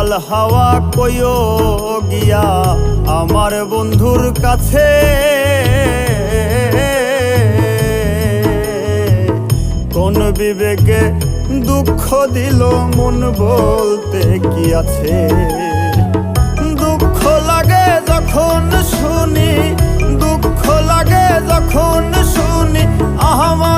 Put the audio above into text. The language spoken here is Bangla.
হাল হাওয়া কইও গিয়া আমার বন্ধুর কাছে, কোন বিবেকে দুঃখ দিল মন বলতে কি আছে। দুঃখ লাগে যখন শুনি, দুঃখ লাগে যখন শুনি আমার